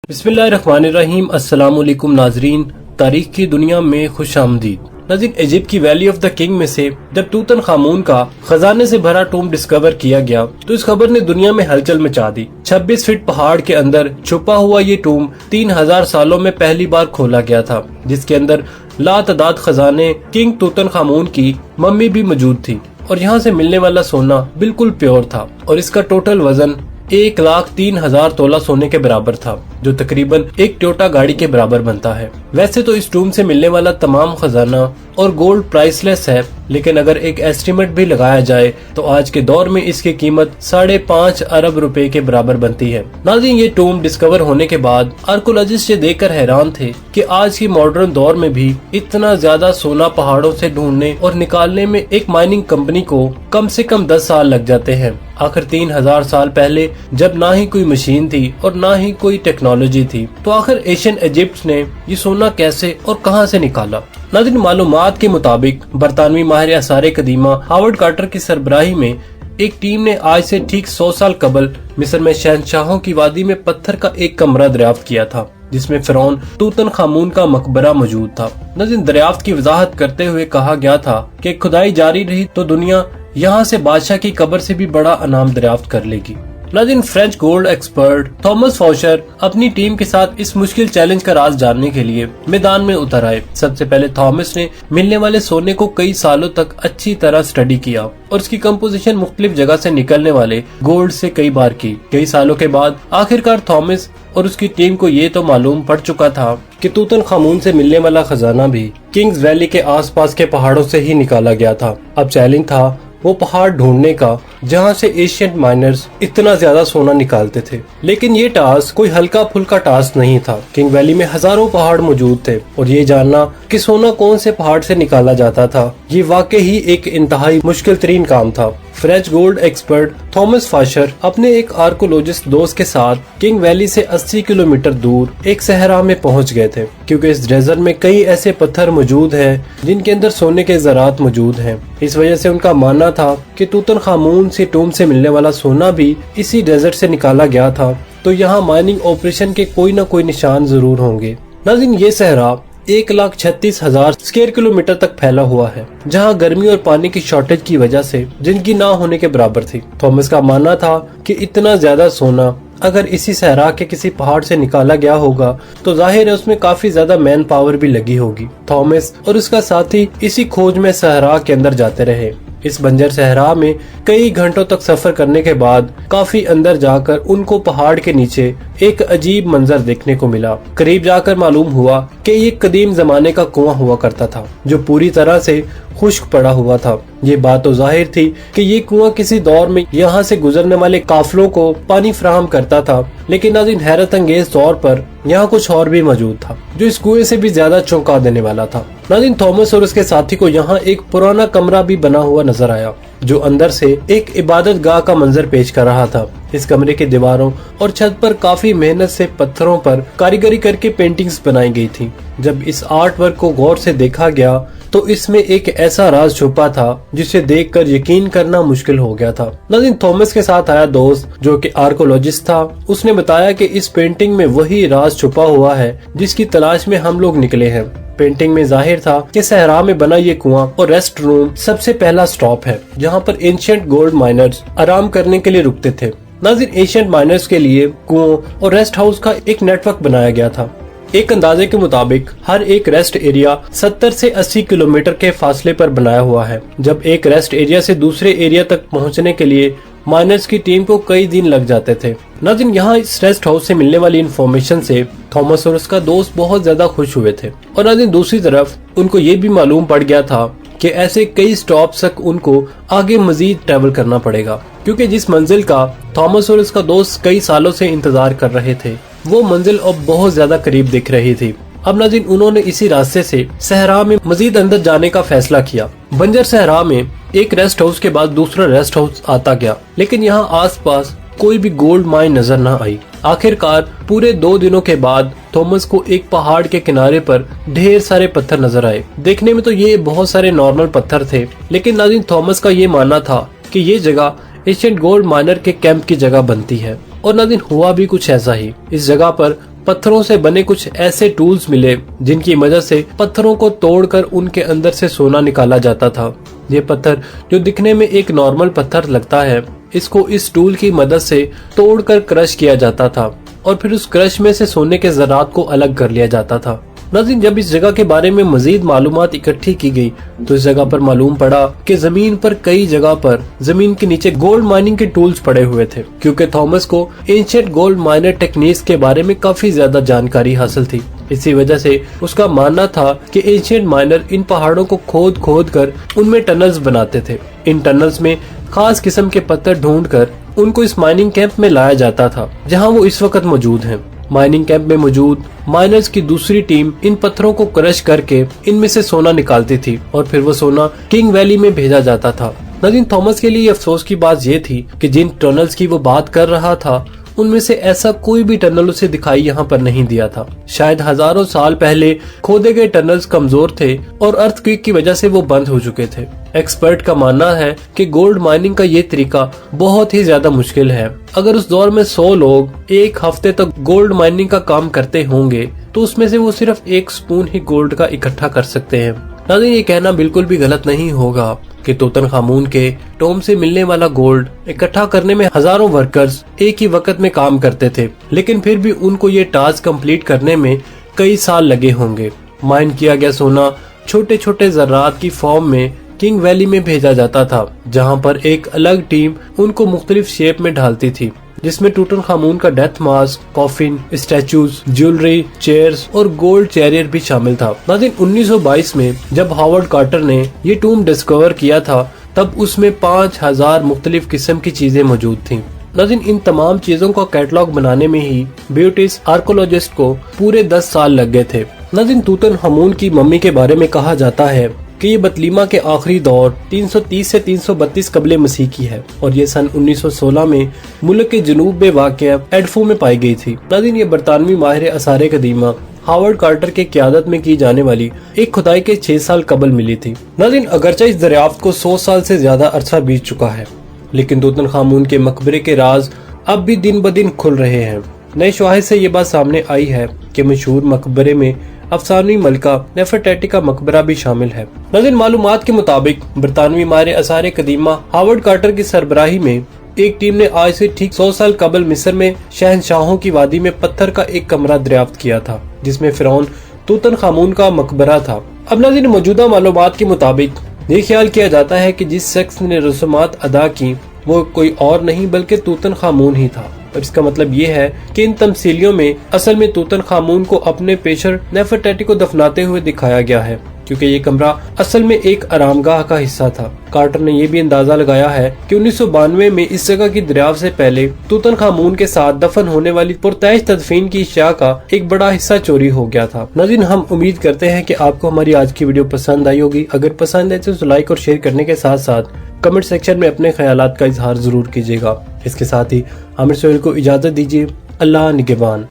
बिस्मिल्लाहिर्रहमानिर्रहीम। अस्सलाम वालेकुम नाजरीन, तारीख की दुनिया में खुश आमदीद। नाज़रीन, इजिप्ट की वैली ऑफ द किंग में से जब तूतन खामून का खजाने से भरा टूम डिस्कवर किया गया तो इस खबर ने दुनिया में हलचल मचा दी। 26 फीट पहाड़ के अंदर छुपा हुआ ये टूम 3000 सालों में पहली बार खोला गया था, जिसके अंदर लातादाद खजाने किंग तूतन खामून की मम्मी भी मौजूद थी और यहाँ से मिलने वाला सोना बिल्कुल प्योर था और इसका टोटल वजन 1,03,000 तोला सोने के बराबर था, जो तकरीबन एक टोयोटा गाड़ी के बराबर बनता है। वैसे तो इस टूम से मिलने वाला तमाम खजाना और गोल्ड प्राइसलेस है, लेकिन अगर एक एस्टिमेट भी लगाया जाए तो आज के दौर में इसकी कीमत 5.5 अरब रुपए के बराबर बनती है। नाज़रीन, ये टूम डिस्कवर होने के बाद आर्कोलॉजिस्ट ये देखकर हैरान थे कि आज की मॉडर्न दौर में भी इतना ज्यादा सोना पहाड़ों से ढूंढने और निकालने में एक माइनिंग कंपनी को कम से कम 10 साल लग जाते हैं। आखिर 3000 साल पहले जब ना ही कोई मशीन थी और ना ही कोई टेक्नोलॉजी थी, तो आखिर एशियन इजिप्ट ने ये सोना कैसे और कहां से निकाला। नाज़रीन, मालूमात के मुताबिक बरतानवी माहिर आसार कदीमा हावर्ड कार्टर की सरबराही में एक टीम ने आज से ठीक 100 साल कबल मिस्र में शहंशाहों की वादी में पत्थर का एक कमरा दरियाफ्त किया था, जिसमें फिरौन तूतन खामून का मकबरा मौजूद था। नाज़रीन, दरियाफ्त की वजाहत करते हुए कहा गया था कि खुदाई जारी रही तो दुनिया यहाँ से बादशाह की कब्र से भी बड़ा अनाम दरियाफ्त कर लेगी। नाज़रीन, फ्रेंच गोल्ड एक्सपर्ट थॉमस फॉशर अपनी टीम के साथ इस मुश्किल चैलेंज का राज जानने के लिए मैदान में उतर आए। सबसे पहले थॉमस ने मिलने वाले सोने को कई सालों तक अच्छी तरह स्टडी किया और उसकी कंपोजिशन मुख्तलिफ जगह से निकलने वाले गोल्ड से कई बार की। कई सालों के बाद आखिरकार थॉमस और उसकी टीम को ये तो मालूम पड़ चुका था कि तूतन खामून से मिलने वाला खजाना भी किंग्स वैली के आसपास के पहाड़ों से ही निकाला गया था। अब चैलेंज था वो पहाड़ ढूंढने का जहां से एशियंट माइनर्स इतना ज्यादा सोना निकालते थे। लेकिन ये टास्क कोई हल्का फुल्का टास्क नहीं था। किंग वैली में हजारों पहाड़ मौजूद थे और ये जानना कि सोना कौन से पहाड़ से निकाला जाता था, ये वाकई ही एक इंतहाई मुश्किल तरीन काम था। फ्रेंच गोल्ड एक्सपर्ट थॉमस फाशर अपने एक आर्कोलॉजिस्ट दोस्त के साथ किंग वैली से 80 किलोमीटर दूर एक सहरा में पहुंच गए थे, क्योंकि इस डेजर्ट में कई ऐसे पत्थर मौजूद हैं जिनके अंदर सोने के ज़रात मौजूद हैं। इस वजह से उनका मानना था कि तूतन खामून से टूम से मिलने वाला सोना भी इसी डेजर्ट से निकाला गया था, तो यहाँ माइनिंग ऑपरेशन के कोई न कोई निशान जरूर होंगे। नाज़रीन, ये सहरा 1,36,000 स्क्वायर किलोमीटर तक फैला हुआ है, जहां गर्मी और पानी की शॉर्टेज की वजह से जिनकी ना होने के बराबर थी। थॉमस का मानना था कि इतना ज्यादा सोना अगर इसी सहरा के किसी पहाड़ से निकाला गया होगा तो जाहिर है उसमें काफी ज्यादा मैन पावर भी लगी होगी। थॉमस और उसका साथी इसी खोज में सहरा के अंदर जाते रहे। इस बंजर सहरा में कई घंटों तक सफर करने के बाद काफी अंदर जाकर उनको पहाड़ के नीचे एक अजीब मंजर देखने को मिला। करीब जाकर मालूम हुआ कि ये कदीम जमाने का कुआं हुआ करता था, जो पूरी तरह से खुश्क पड़ा हुआ था। ये बात तो जाहिर थी कि ये कुआं किसी दौर में यहाँ से गुजरने वाले काफिलों को पानी फराहम करता था, लेकिन नाज़रीन, हैरत अंगेज तौर पर यहाँ कुछ और भी मौजूद था जो इस कुएं से भी ज्यादा चौंका देने वाला था। नाज़रीन, थॉमस और उसके साथी को यहाँ एक पुराना कमरा भी बना हुआ नजर आया, जो अंदर से एक इबादत गाह का मंजर पेश कर रहा था। इस कमरे के दीवारों और छत पर काफी मेहनत से पत्थरों पर कारीगरी करके पेंटिंग्स बनाई गई थी। जब इस आर्ट वर्क को गौर से देखा गया तो इसमें एक ऐसा राज छुपा था जिसे देखकर यकीन करना मुश्किल हो गया था। नाज़रीन, थॉमस के साथ आया दोस्त जो कि आर्कोलॉजिस्ट था, उसने बताया कि इस पेंटिंग में वही राज छुपा हुआ है जिसकी तलाश में हम लोग निकले हैं। पेंटिंग में जाहिर था कि सहरा में बना ये कुआं और रेस्ट रूम सबसे पहला स्टॉप है, जहां पर एंशिएंट गोल्ड माइनर्स आराम करने के लिए रुकते थे। नाज़रीन, एंशिएंट माइनर्स के लिए कुओं और रेस्ट हाउस का एक नेटवर्क बनाया गया था। एक अंदाजे के मुताबिक हर एक रेस्ट एरिया 70 से 80 किलोमीटर के फासले पर बनाया हुआ है। जब एक रेस्ट एरिया से दूसरे एरिया तक पहुंचने के लिए माइनर्स की टीम को कई दिन लग जाते थे। नाज़रीन, यहाँ इस रेस्ट हाउस से मिलने वाली इन्फॉर्मेशन से थॉमस और उसका दोस्त बहुत ज्यादा खुश हुए थे और नाज़रीन, दूसरी तरफ उनको ये भी मालूम पड़ गया था कि ऐसे कई स्टॉप तक उनको आगे मजीद ट्रेवल करना पड़ेगा, क्योंकि जिस मंजिल का थॉमस और उसका दोस्त कई सालों से इंतजार कर रहे थे वो मंजिल अब बहुत ज्यादा करीब दिख रही थी। अब नाज़रीन, उन्होंने इसी रास्ते से सहरा में मजीद अंदर जाने का फैसला किया। बंजर सहरा में एक रेस्ट हाउस के बाद दूसरा रेस्ट हाउस आता गया, लेकिन यहाँ आसपास कोई भी गोल्ड माइन नजर न आई। आखिरकार पूरे 2 दिनों के बाद थॉमस को एक पहाड़ के किनारे पर ढेर सारे पत्थर नजर आए। देखने में तो ये बहुत सारे नॉर्मल पत्थर थे, लेकिन नाज़रीन, थॉमस का ये मानना था कि ये जगह एशियंट गोल्ड माइनर के कैंप की जगह बनती है। और नाज़रीन, हुआ भी कुछ ऐसा ही। इस जगह पर पत्थरों से बने कुछ ऐसे टूल्स मिले जिनकी मदद से पत्थरों को तोड़कर उनके अंदर से सोना निकाला जाता था। ये पत्थर जो दिखने में एक नॉर्मल पत्थर लगता है, इसको इस टूल की मदद से तोड़कर क्रश किया जाता था और फिर उस क्रश में से सोने के ज़रात को अलग कर लिया जाता था। नाज़रीन, जब इस जगह के बारे में मजीद मालूमात इकट्ठी की गई तो इस जगह पर मालूम पड़ा कि जमीन पर कई जगह पर जमीन के नीचे गोल्ड माइनिंग के टूल्स पड़े हुए थे, क्योंकि थॉमस को एंशिएंट गोल्ड माइनर टेक्निक्स के बारे में काफी ज्यादा जानकारी हासिल थी। इसी वजह से उसका मानना था कि एंशिएंट माइनर इन पहाड़ों को खोद खोद कर उनमें टनल्स बनाते थे। इन टनल्स में खास किस्म के पत्थर ढूंढकर उनको इस माइनिंग कैंप में लाया जाता था जहां वो इस वक्त मौजूद हैं। माइनिंग कैंप में मौजूद माइनर्स की दूसरी टीम इन पत्थरों को क्रश करके इनमें से सोना निकालती थी और फिर वो सोना किंग वैली में भेजा जाता था। नाज़रीन, थॉमस के लिए अफसोस की बात ये थी कि जिन टनल्स की वो बात कर रहा था उनमें से ऐसा कोई भी टनल उसे दिखाई यहाँ पर नहीं दिया था। शायद हजारों साल पहले खोदे गए टनल्स कमजोर थे और अर्थक्वेक की वजह से वो बंद हो चुके थे। एक्सपर्ट का मानना है कि गोल्ड माइनिंग का ये तरीका बहुत ही ज्यादा मुश्किल है। अगर उस दौर में 100 लोग एक हफ्ते तक गोल्ड माइनिंग का काम करते होंगे तो उसमें से वो सिर्फ 1 स्पून ही गोल्ड का इकट्ठा कर सकते हैं। नाज़रीन, ये कहना बिल्कुल भी गलत नहीं होगा कि तूतनखामून के टॉम से मिलने वाला गोल्ड इकट्ठा करने में हजारों वर्कर्स एक ही वक्त में काम करते थे, लेकिन फिर भी उनको ये टास्क कंप्लीट करने में कई साल लगे होंगे। माइन किया गया सोना छोटे छोटे जर्रात की फॉर्म में किंग वैली में भेजा जाता था, जहां पर एक अलग टीम उनको मुख्तलिफ शेप में ढालती थी, जिसमें तूतनखामून का death mask, coffin, statues, jewellery, chairs और गोल्ड चैरियर भी शामिल था। नाज़रीन, 1922 में जब हावर्ड कार्टर ने ये टूम डिस्कवर किया था तब उसमें 5000 मुख्तलिफ किस्म की चीजें मौजूद थीं। नाज़रीन, इन तमाम चीजों का कैटलॉग बनाने में ही ब्रिटिश आर्कोलॉजिस्ट को पूरे 10 साल लग गए थे। नाज़रीन, तूतनखामून की मम्मी के बारे में कहा जाता है कि ये बतलीमा के आखिरी दौर 330 से 332 कबले मसीह की है और ये सन 1916 में मुल्क के जनूब में वाक़या एडफो में पाई गई थी। नाज़रीन, ये बरतानवी माहिर आसार कदीमा हावर्ड कार्टर के क़यादत में की जाने वाली एक खुदाई के 6 साल कबल मिली थी। नाज़रीन, अगरचे इस दरियाफ्त को 100 साल से ज्यादा अरसा बीत चुका है, लेकिन तूतनखामून के मकबरे के राज अब भी दिन ब दिन खुल रहे हैं। नए शवाहिद से ये बात सामने आई है कि मशहूर मकबरे में अफसानी मलका नेफरटेटी का मकबरा भी शामिल है। नाज़रीन, मालूमात के मुताबिक बरतानवी माहिर आसार कदीमा हावर्ड कार्टर की सरबराही में एक टीम ने आज से ठीक 100 साल कबल मिस्र में शहनशाहों की वादी में पत्थर का एक कमरा दरियाफ्त किया था, जिसमें फिरौन तूतनखामून का मकबरा था। अब नाज़रीन, मौजूदा मालूमात के मुताबिक ये ख्याल किया जाता है कि जिस शख्स ने रसूमात अदा की वो कोई और नहीं बल्कि तूतनखामून ही था। और इसका मतलब ये है कि इन तमसीलियों में असल में तूतनखामून को अपने पेशर नेफरटेटी को दफनाते हुए दिखाया गया है, क्योंकि ये कमरा असल में एक आरामगाह का हिस्सा था। कार्टर ने यह भी अंदाजा लगाया है कि 1992 में इस जगह की दरियाफ्त से पहले तूतनखामून के साथ दफन होने वाली पुरतैश तदफीन की अशिया का एक बड़ा हिस्सा चोरी हो गया था। नाज़रीन, हम उम्मीद करते हैं कि आपको हमारी आज की वीडियो पसंद आई होगी। अगर पसंद है तो लाइक और शेयर करने के साथ साथ कमेंट सेक्शन में अपने ख्यालात का इजहार जरूर कीजिएगा। इसके साथ ही आमिर सोहेल को इजाजत दीजिए। अल्लाह निगहबान।